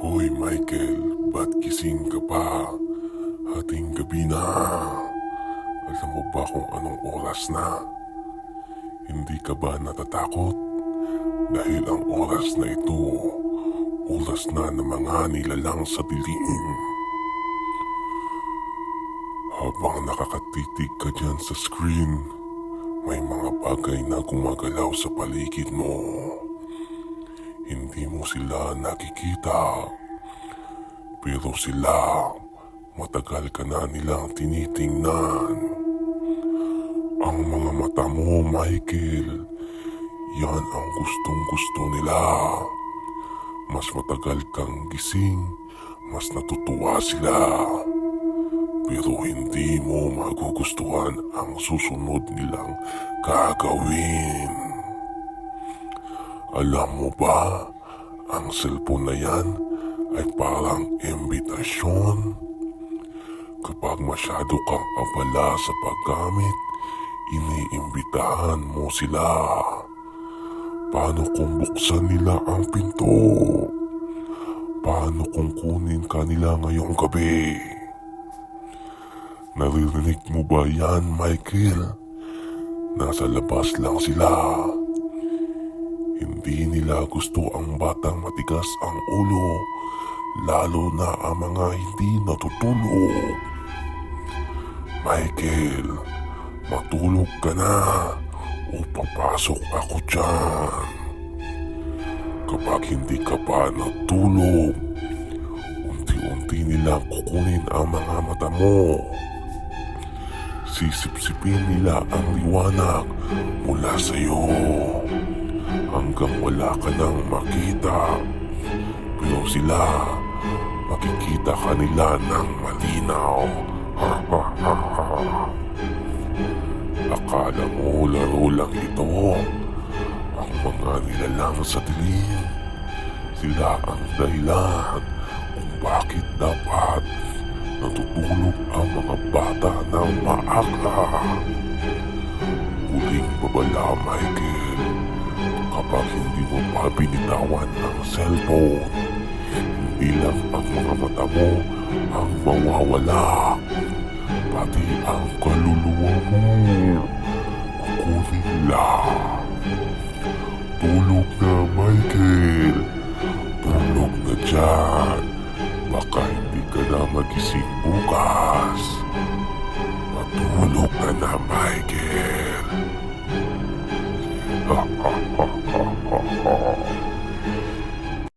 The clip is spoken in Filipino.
Hoy Michael, ba't gising ka pa? Hating gabi na. Alam mo ba kung anong oras na? Hindi ka ba natatakot? Dahil ang oras na ito, oras na ng mga nilalang sa dilim. Habang nakakatitig ka dyan sa screen, may mga bagay na gumagalaw sa paligid mo. Hindi mo sila nakikita, pero sila matagal ka na nilang tinitingnan. Ang mga mata mo, Michael, yan ang gustong-gusto nila. Mas matagal kang gising, mas natutuwa sila. Pero hindi mo magugustuhan ang susunod nilang gagawin. Alam mo ba, ang cellphone na yan ay parang imbitasyon. Kapag masyado kang abala sa paggamit, iniimbitahan mo sila. Paano kung buksan nila ang pinto? Paano kung kunin ka nila ngayong gabi? Naririnig mo ba yan, Michael? Nasa labas lang sila. Hindi nila gusto ang batang matigas ang ulo, lalo na ang mga hindi natutulog. Michael, matulog ka na o papasok ako dyan. Kapag hindi ka pa natulog, unti-unti nilang kukunin ang mga mata mo. Sisipsipin nila ang liwanag mula sa iyo hanggang wala ka nang makita. Pero sila, makikita ka nila ng malinaw. Akala mo laro lang ito. Ang mga nilalang sa dilim, sila ang dahilan kung bakit dapat natutulog ang mga bata ng maaga. Huling babala, Michael, kapag hindi mo pa binitawan ang cellphone, hindi lang ang mga mata mo ang mawawala, pati ang kaluluwa mo kukunin nila. Tulog na, Michael. Tulog na dyan. Baka hindi ka na magising bukas. Matulog ka na, Michael.